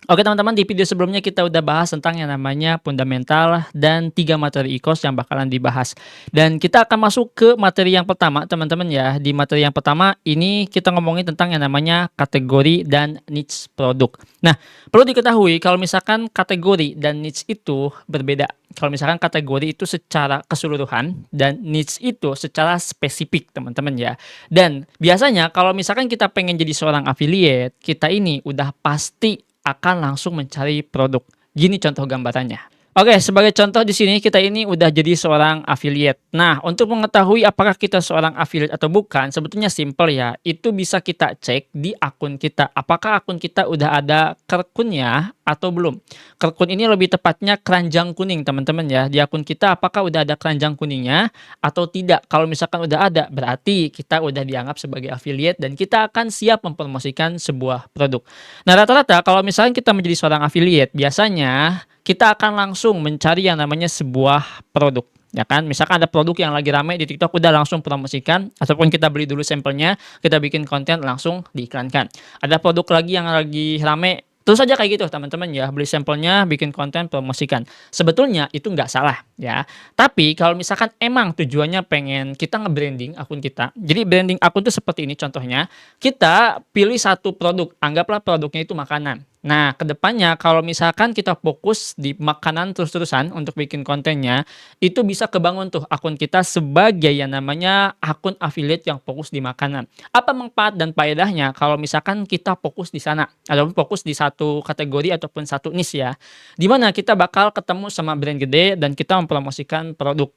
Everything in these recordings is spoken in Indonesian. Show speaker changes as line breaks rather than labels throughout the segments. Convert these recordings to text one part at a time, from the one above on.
Oke teman-teman, di video sebelumnya kita udah bahas tentang yang namanya fundamental dan 3 materi e-course yang bakalan dibahas. Dan kita akan masuk ke materi yang pertama teman-teman ya. Di materi yang pertama ini kita ngomongin tentang yang namanya kategori dan niche produk. Nah, perlu diketahui kalau misalkan kategori dan niche itu berbeda. Kalau misalkan kategori itu secara keseluruhan dan niche itu secara spesifik teman-teman ya. Dan biasanya kalau misalkan kita pengen jadi seorang affiliate, kita ini udah pasti akan langsung mencari produk. Gini contoh gambarannya. Oke, sebagai contoh di sini kita ini udah jadi seorang affiliate. Nah, untuk mengetahui apakah kita seorang affiliate atau bukan, sebetulnya simple ya. Itu bisa kita cek di akun kita. Apakah akun kita udah ada kerkunnya atau belum? Kerkun ini lebih tepatnya keranjang kuning, teman-teman ya. Di akun kita apakah udah ada keranjang kuningnya atau tidak? Kalau misalkan udah ada, berarti kita udah dianggap sebagai affiliate dan kita akan siap mempromosikan sebuah produk. Nah, rata-rata kalau misalkan kita menjadi seorang affiliate, biasanya kita akan langsung mencari yang namanya sebuah produk, ya kan? Misalkan ada produk yang lagi rame di TikTok, udah langsung promosikan, ataupun kita beli dulu sampelnya, kita bikin konten langsung diiklankan. Ada produk lagi yang lagi rame, terus aja kayak gitu teman-teman ya, beli sampelnya, bikin konten, promosikan. Sebetulnya itu nggak salah ya. Tapi kalau misalkan emang tujuannya pengen kita nge-branding akun kita, jadi branding akun tuh seperti ini contohnya, kita pilih satu produk, anggaplah produknya itu makanan. Nah, kedepannya kalau misalkan kita fokus di makanan terus-terusan untuk bikin kontennya, itu bisa kebangun tuh akun kita sebagai yang namanya akun affiliate yang fokus di makanan. Apa manfaat dan faedahnya kalau misalkan kita fokus di sana, ataupun fokus di satu kategori ataupun satu niche ya, di mana kita bakal ketemu sama brand gede dan kita mempromosikan produk.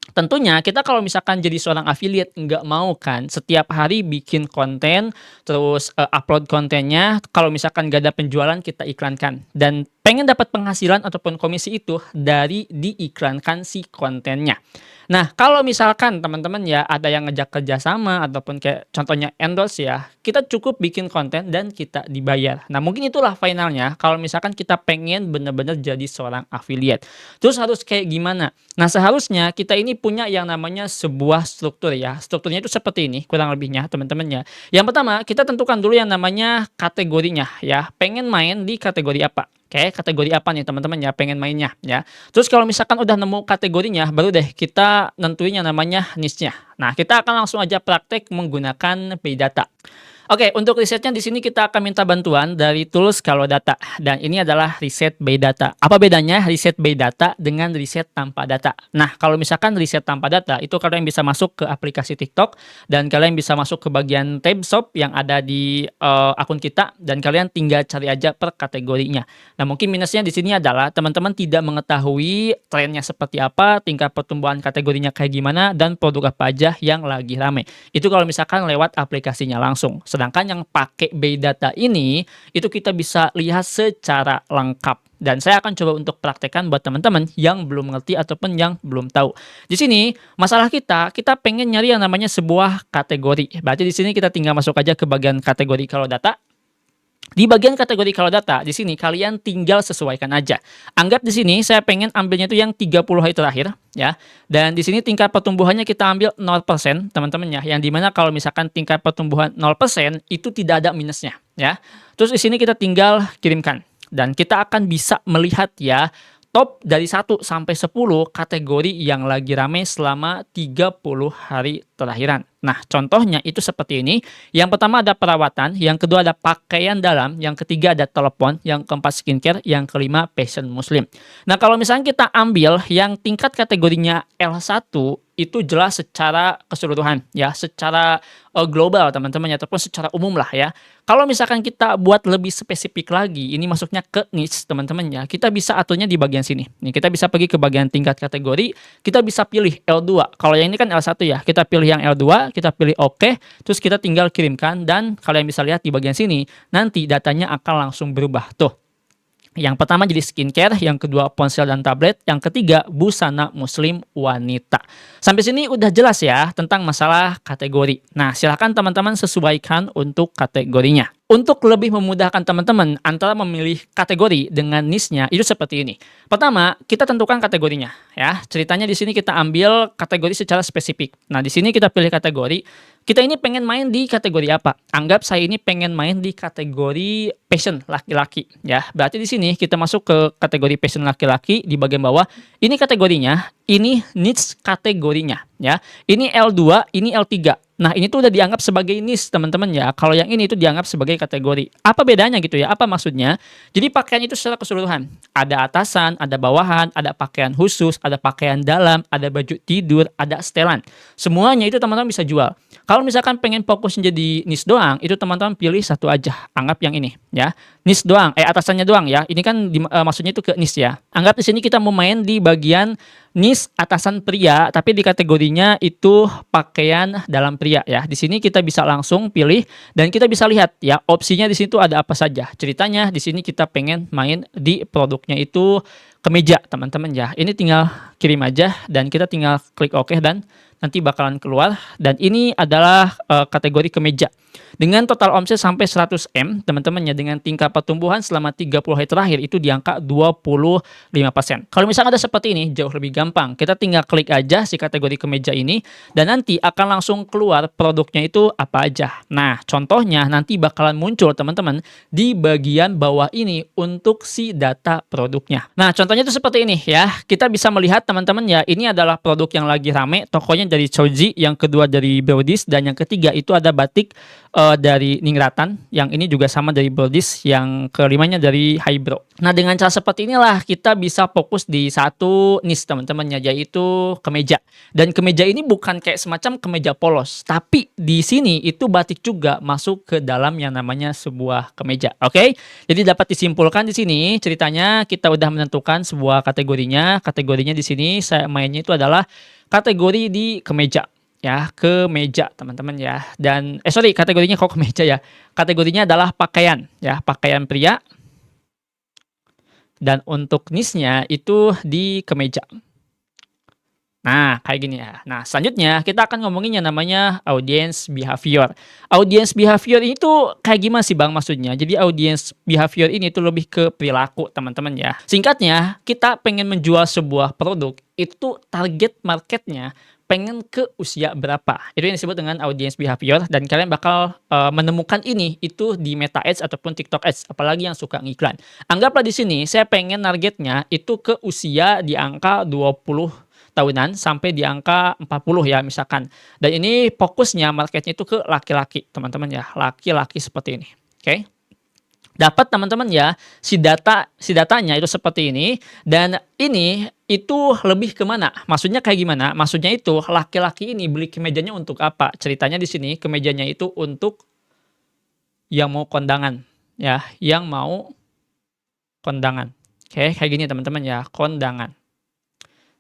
Tentunya kita kalau misalkan jadi seorang affiliate nggak mau kan setiap hari bikin konten, terus, upload kontennya, kalau misalkan nggak ada penjualan kita iklankan. Dan pengen dapat penghasilan ataupun komisi itu dari diiklankan si kontennya. Nah, kalau misalkan teman-teman ya ada yang ngajak kerja sama ataupun kayak contohnya endorse ya, kita cukup bikin konten dan kita dibayar. Nah, mungkin itulah finalnya kalau misalkan kita pengen bener-bener jadi seorang affiliate. Terus harus kayak gimana? Nah, seharusnya kita ini punya yang namanya sebuah struktur ya. Strukturnya itu seperti ini kurang lebihnya teman-teman ya. Yang pertama, kita tentukan dulu yang namanya kategorinya ya. Pengen main di kategori apa? Oke, kategori apa nih teman-teman ya pengen mainnya ya. Terus kalau misalkan udah nemu kategorinya, baru deh kita nentuin yang namanya niche-nya. Nah, kita akan langsung aja praktek menggunakan Pay Data. Oke, untuk risetnya di sini kita akan minta bantuan dari tools Kalau Data dan ini adalah riset by data. Apa bedanya riset by data dengan riset tanpa data? Nah, kalau misalkan riset tanpa data itu kalian bisa masuk ke aplikasi TikTok dan kalian bisa masuk ke bagian tab shop yang ada di akun kita dan kalian tinggal cari aja per kategorinya. Nah, mungkin minusnya di sini adalah teman-teman tidak mengetahui trennya seperti apa, tingkat pertumbuhan kategorinya kayak gimana dan produk apa aja yang lagi rame. Itu kalau misalkan lewat aplikasinya langsung. Sedangkan yang pakai Bay Data ini, itu kita bisa lihat secara lengkap. Dan saya akan coba untuk praktekkan buat teman-teman yang belum mengerti ataupun yang belum tahu. Di sini, masalah kita pengen nyari yang namanya sebuah kategori. Berarti di sini kita tinggal masuk aja ke bagian kategori Kalau Data. Di bagian kategori Kalau Data, di sini kalian tinggal sesuaikan aja. Anggap di sini saya pengen ambilnya itu yang 30 hari terakhir ya. Dan di sini tingkat pertumbuhannya kita ambil 0% teman-teman ya. Yang dimana kalau misalkan tingkat pertumbuhan 0% itu tidak ada minusnya ya. Terus di sini kita tinggal kirimkan dan kita akan bisa melihat ya top dari 1 sampai 10 kategori yang lagi rame selama 30 hari terakhiran. Nah, contohnya itu seperti ini. Yang pertama ada perawatan, yang kedua ada pakaian dalam, yang ketiga ada telepon, yang keempat skincare, yang kelima fashion muslim. Nah, kalau misalnya kita ambil yang tingkat kategorinya L1 itu jelas secara keseluruhan ya, secara global teman-teman ya, ataupun secara umum lah ya. Kalau misalkan kita buat lebih spesifik lagi, ini masuknya ke niche teman-teman ya, kita bisa aturnya di bagian sini. Nih, kita bisa pergi ke bagian tingkat kategori, kita bisa pilih L2. Kalau yang ini kan L1 ya, kita pilih yang L2, kita pilih oke, terus kita tinggal kirimkan dan kalian bisa lihat di bagian sini, nanti datanya akan langsung berubah tuh. Yang pertama jadi skincare, yang kedua ponsel dan tablet, yang ketiga busana muslim wanita. Sampai sini udah jelas ya tentang masalah kategori. Nah, silahkan teman-teman sesuaikan untuk kategorinya. Untuk lebih memudahkan teman-teman antara memilih kategori dengan niche-nya itu seperti ini. Pertama, kita tentukan kategorinya ya. Ceritanya di sini kita ambil kategori secara spesifik. Nah, di sini kita pilih kategori. Kita ini pengen main di kategori apa? Anggap saya ini pengen main di kategori passion laki-laki ya. Berarti di sini kita masuk ke kategori passion laki-laki di bagian bawah. Ini kategorinya, ini niche kategorinya ya. Ini L2, ini L3. Nah, ini tuh udah dianggap sebagai niche, teman-teman ya. Kalau yang ini itu dianggap sebagai kategori. Apa bedanya gitu ya? Apa maksudnya? Jadi pakaian itu secara keseluruhan. Ada atasan, ada bawahan, ada pakaian khusus, ada pakaian dalam, ada baju tidur, ada setelan. Semuanya itu teman-teman bisa jual. Kalau misalkan pengen fokus jadi niche doang, itu teman-teman pilih satu aja. Anggap yang ini ya. Niche doang, atasannya doang ya. Ini kan maksudnya itu ke niche ya. Anggap di sini kita mau main di bagian niche atasan pria, tapi di kategorinya itu pakaian dalam pria ya. Di sini kita bisa langsung pilih dan kita bisa lihat ya opsinya di situ ada apa saja. Ceritanya di sini kita pengen main di produknya itu kemeja, teman-teman ya. Ini tinggal kirim aja dan kita tinggal klik OK dan nanti bakalan keluar dan ini adalah kategori kemeja. Dengan total omset sampai 100M, teman-teman ya, dengan tingkat pertumbuhan selama 30 hari terakhir itu di angka 25%. Kalau misalnya ada seperti ini, jauh lebih gampang. Kita tinggal klik aja si kategori kemeja ini, dan nanti akan langsung keluar produknya itu apa aja. Nah, contohnya nanti bakalan muncul teman-teman di bagian bawah ini untuk si data produknya. Nah, contohnya itu seperti ini ya. Kita bisa melihat teman-teman ya, ini adalah produk yang lagi rame, tokonya dari Choji, yang kedua dari Brodies, dan yang ketiga itu ada batik dari Ningratan, yang ini juga sama dari Brodies, yang kelimanya dari Hybro. Nah, dengan cara seperti inilah kita bisa fokus di satu niche teman-teman ya, yaitu kemeja. Dan kemeja ini bukan kayak semacam kemeja polos, tapi di sini itu batik juga masuk ke dalam yang namanya sebuah kemeja. Oke? Jadi dapat disimpulkan di sini ceritanya kita udah menentukan sebuah kategorinya. Kategorinya di sini saya mainnya itu adalah kategori di kemeja. Ya, kemeja teman-teman ya. Dan sorry, kategorinya kok kemeja ya. Kategorinya adalah pakaian ya, pakaian pria. Dan untuk niche-nya itu di kemeja. Nah, kayak gini ya. Nah, selanjutnya kita akan ngomongin yang namanya audience behavior. Audience behavior ini tuh kayak gimana sih Bang maksudnya? Jadi audience behavior ini tuh lebih ke perilaku teman-teman ya. Singkatnya, kita pengen menjual sebuah produk, itu target marketnya pengen ke usia berapa. Itu yang disebut dengan audience behavior, dan kalian bakal menemukan ini itu di Meta Ads ataupun TikTok Ads, apalagi yang suka ngiklan. Anggaplah di sini saya pengen targetnya itu ke usia di angka 20 tahunan sampai di angka 40 ya misalkan. Dan ini fokusnya marketnya itu ke laki-laki, teman-teman ya. Laki-laki seperti ini. Oke. Dapat teman-teman ya, si datanya itu seperti ini, dan ini itu lebih ke mana? Maksudnya kayak gimana? Maksudnya itu laki-laki ini beli kemejanya untuk apa? Ceritanya di sini kemejanya itu untuk yang mau kondangan ya, yang mau kondangan. Oke, kayak gini teman-teman ya, kondangan.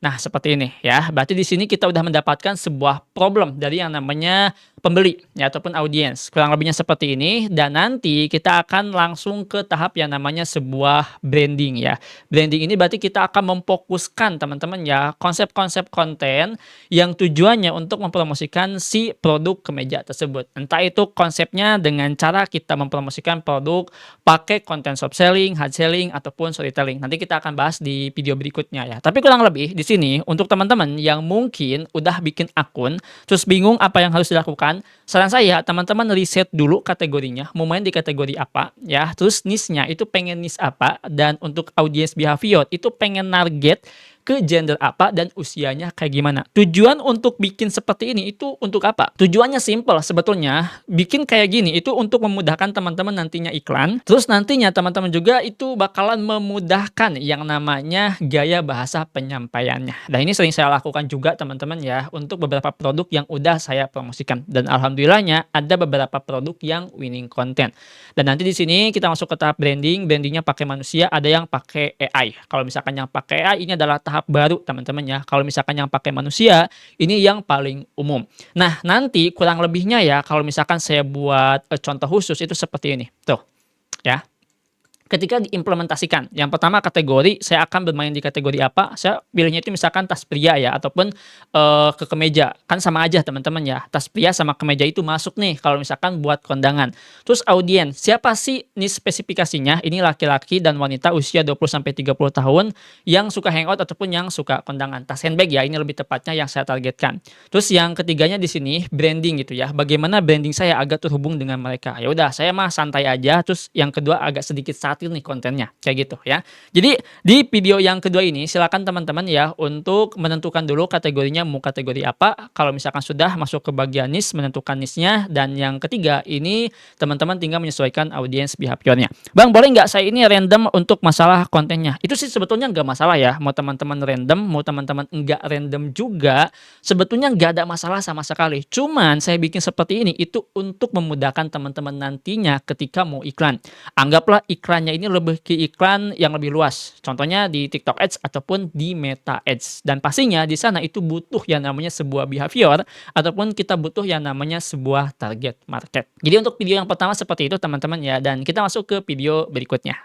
Nah, seperti ini ya. Berarti di sini kita udah mendapatkan sebuah problem dari yang namanya pembeli ya ataupun audiens. Kurang lebihnya seperti ini, dan nanti kita akan langsung ke tahap yang namanya sebuah branding ya. Branding ini berarti kita akan memfokuskan teman-teman ya konsep-konsep konten yang tujuannya untuk mempromosikan si produk kemeja tersebut. Entah itu konsepnya dengan cara kita mempromosikan produk pakai konten soft selling, hard selling ataupun storytelling. Nanti kita akan bahas di video berikutnya ya. Tapi kurang lebih di sini untuk teman-teman yang mungkin udah bikin akun terus bingung apa yang harus dilakukan, saran saya teman-teman riset dulu kategorinya, mau main di kategori apa ya, terus niche-nya itu pengen niche apa, dan untuk audience behavior itu pengen target ke gender apa dan usianya kayak gimana. Tujuan untuk bikin seperti ini itu untuk apa? Tujuannya simple sebetulnya. Bikin kayak gini itu untuk memudahkan teman-teman nantinya iklan. Terus nantinya teman-teman juga itu bakalan memudahkan yang namanya gaya bahasa penyampaiannya. Dan ini sering saya lakukan juga teman-teman ya untuk beberapa produk yang udah saya promosikan. Dan alhamdulillahnya ada beberapa produk yang winning content. Dan nanti di sini kita masuk ke tahap branding. Brandingnya pakai manusia, ada yang pakai AI. Kalau misalkan yang pakai AI ini adalah tahap baru teman-teman ya. Kalau misalkan yang pakai manusia, ini yang paling umum. Nah, nanti kurang lebihnya ya kalau misalkan saya buat contoh khusus itu seperti ini. Tuh, ya. Ketika diimplementasikan, yang pertama kategori, saya akan bermain di kategori apa, saya pilihnya itu misalkan tas pria ya, ataupun, ke kemeja, kan sama aja teman-teman ya, tas pria sama kemeja itu masuk nih kalau misalkan buat kondangan. Terus audiens, siapa sih nih spesifikasinya, ini laki-laki dan wanita usia 20 sampai 30 tahun yang suka hangout ataupun yang suka kondangan. Tas handbag ya, ini lebih tepatnya yang saya targetkan. Terus yang ketiganya di sini branding gitu ya, bagaimana branding saya agar terhubung dengan mereka. Ya udah, saya mah santai aja, terus yang kedua agak sedikit satir nih kontennya, kayak gitu ya. Jadi di video yang kedua ini silakan teman-teman ya untuk menentukan dulu kategorinya mau kategori apa. Kalau misalkan sudah masuk ke bagian niche, menentukan niche-nya, dan yang ketiga ini teman-teman tinggal menyesuaikan audience behavior-nya. Bang, boleh nggak saya ini random untuk masalah kontennya? Itu sih sebetulnya nggak masalah ya, mau teman-teman random, mau teman-teman nggak random juga, sebetulnya nggak ada masalah sama sekali. Cuman saya bikin seperti ini itu untuk memudahkan teman-teman nantinya ketika mau iklan. Anggaplah iklannya ini lebih ke iklan yang lebih luas. Contohnya di TikTok Ads ataupun di Meta Ads. Dan pastinya di sana itu butuh yang namanya sebuah behavior ataupun kita butuh yang namanya sebuah target market. Jadi untuk video yang pertama seperti itu teman-teman ya, dan kita masuk ke video berikutnya.